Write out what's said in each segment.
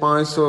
500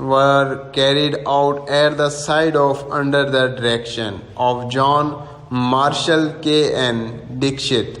were carried out at the site of under the direction of John Marshall K.N. Dixit।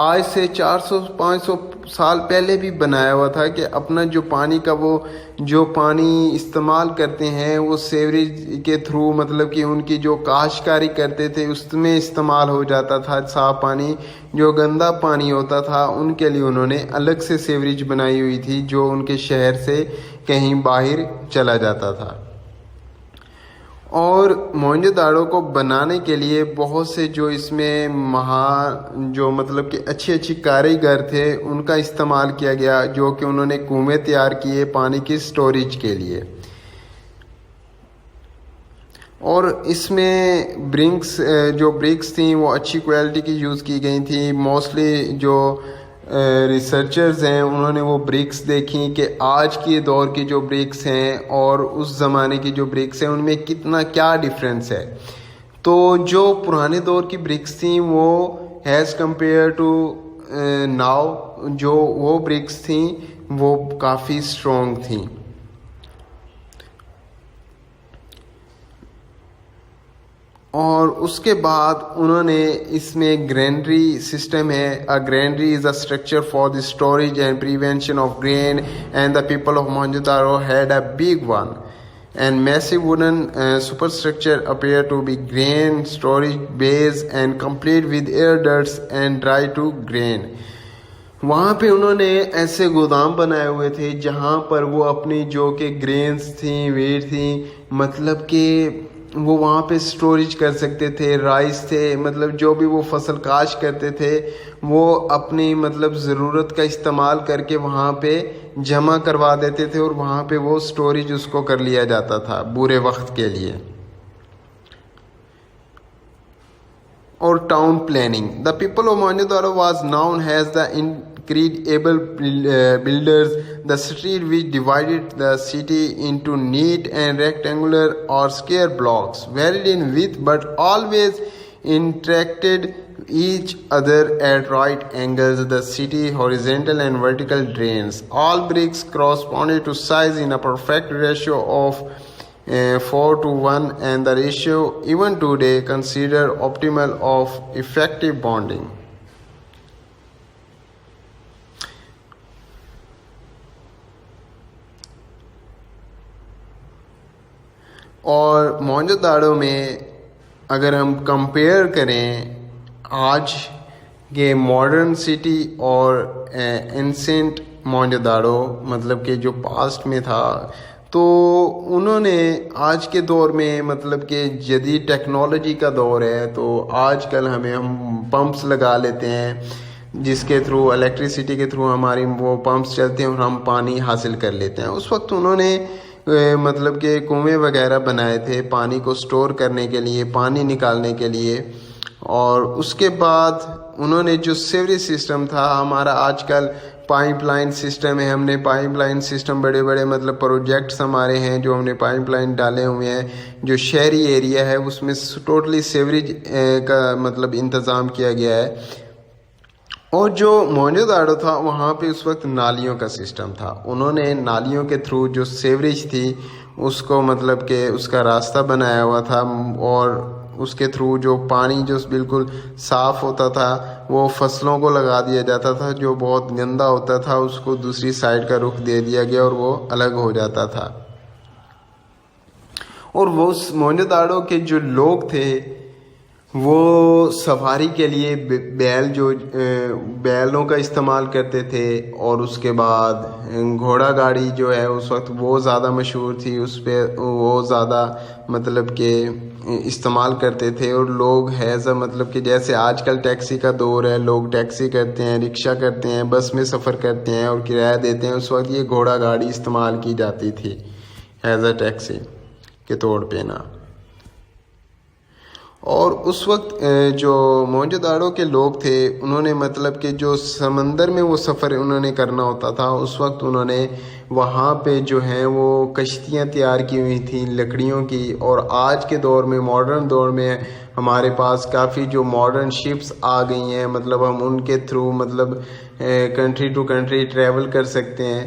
آج سے 400-500 سال پہلے بھی بنایا ہوا تھا کہ اپنا جو پانی کا وہ جو پانی استعمال کرتے ہیں وہ سیوریج کے تھرو مطلب کہ ان کی جو کاشتکاری کرتے تھے اس میں استعمال ہو جاتا تھا صاف پانی. جو گندا پانی ہوتا تھا ان کے لیے انہوں نے الگ سے سیوریج بنائی ہوئی تھی جو ان کے شہر سے کہیں باہر چلا جاتا تھا. اور موہنجو داڑو کو بنانے کے لیے بہت سے جو اس میں جو مطلب کہ اچھی کاریگر تھے ان کا استعمال کیا گیا جو کہ انہوں نے کنویں تیار کیے پانی کی سٹوریج کے لیے. اور اس میں جو برکس تھیں وہ اچھی کوالٹی کی یوز کی گئی تھیں. موسٹلی جو ریسرچرز ہیں انہوں نے وہ برکس دیکھی کہ آج کے دور کی جو برکس ہیں اور اس زمانے کی جو برکس ہیں ان میں کیا ڈفرینس ہے. تو جو پرانے دور کی برکس تھیں وہ ایز کمپیئر ٹو ناؤ جو وہ برکس تھیں وہ کافی اسٹرانگ تھیں. اور اس کے بعد انہوں نے اس میں گرینری سسٹم ہے. Granary is a structure for the storage and prevention of grain and the people of Mohenjo-daro had a big one and massive wooden superstructure appear to be grain storage base and complete with air ducts and dry to grain. وہاں پہ انہوں نے ایسے گودام بنائے ہوئے تھے جہاں پر وہ اپنی جو کہ گرینز تھیں ویٹ تھیں مطلب کہ وہ وہاں پہ سٹوریج کر سکتے تھے. رائس تھے مطلب جو بھی وہ فصل کاشت کرتے تھے وہ اپنی مطلب ضرورت کا استعمال کر کے وہاں پہ جمع کروا دیتے تھے اور وہاں پہ وہ سٹوریج اس کو کر لیا جاتا تھا برے وقت کے لیے. اور town planning. The people of Mohenjo-daro was known as the incredible builders. The street which divided the city into neat and rectangular or square blocks varied in width but always interacted each other at right angles. The city horizontal and vertical drains. All bricks corresponded to size in a perfect ratio of 4:1 and the ratio even today considered optimal of effective bonding. اور موہنجو-داڑو میں اگر ہم compare کریں آج کے modern city اور ancient موہنجو-داڑو مطلب کہ جو پاسٹ میں تھا تو انہوں نے آج کے دور میں مطلب کہ جدید ٹیکنالوجی کا دور ہے تو آج کل ہم پمپس لگا لیتے ہیں جس کے تھرو الیکٹریسٹی کے تھرو ہماری وہ پمپس چلتے ہیں اور ہم پانی حاصل کر لیتے ہیں. اس وقت انہوں نے مطلب کہ کنویں وغیرہ بنائے تھے پانی کو سٹور کرنے کے لیے پانی نکالنے کے لیے. اور اس کے بعد انہوں نے جو سیوریج سسٹم تھا ہمارا آج کل پائپ لائن سسٹم ہے. ہم نے پائپ لائن سسٹم بڑے بڑے مطلب پروجیکٹس ہمارے ہیں جو ہم نے پائپ لائن ڈالے ہوئے ہیں. جو شہری ایریا ہے اس میں ٹوٹلی سیوریج کا مطلب انتظام کیا گیا ہے. اور جو موہنجو-داڑو تھا وہاں پہ اس وقت نالیوں کا سسٹم تھا. انہوں نے نالیوں کے تھرو جو سیوریج تھی اس کو مطلب کہ اس کا راستہ بنایا ہوا تھا اور اس کے تھرو جو پانی جو بالکل صاف ہوتا تھا وہ فصلوں کو لگا دیا جاتا تھا. جو بہت گندا ہوتا تھا اس کو دوسری سائڈ کا رخ دے دیا گیا اور وہ الگ ہو جاتا تھا. اور وہ موہنجو-داڑو کے جو لوگ تھے وہ سواری کے لیے بیلوں کا استعمال کرتے تھے. اور اس کے بعد گھوڑا گاڑی جو ہے اس وقت وہ زیادہ مشہور تھی. اس پہ وہ زیادہ مطلب کہ استعمال کرتے تھے. اور لوگ مطلب کہ جیسے آج کل ٹیکسی کا دور ہے لوگ ٹیکسی کرتے ہیں رکشہ کرتے ہیں بس میں سفر کرتے ہیں اور کرایہ دیتے ہیں. اس وقت یہ گھوڑا گاڑی استعمال کی جاتی تھی ایز اے ٹیکسی کے طور پہ نا. اور اس وقت جو موہنجو-داڑو کے لوگ تھے انہوں نے مطلب کہ جو سمندر میں وہ سفر انہوں نے کرنا ہوتا تھا اس وقت انہوں نے وہاں پہ جو ہیں وہ کشتیاں تیار کی ہوئی تھیں لکڑیوں کی. اور آج کے دور میں ماڈرن دور میں ہمارے پاس کافی جو ماڈرن شپس آ گئی ہیں مطلب ہم ان کے تھرو مطلب کنٹری ٹو کنٹری ٹریول کر سکتے ہیں.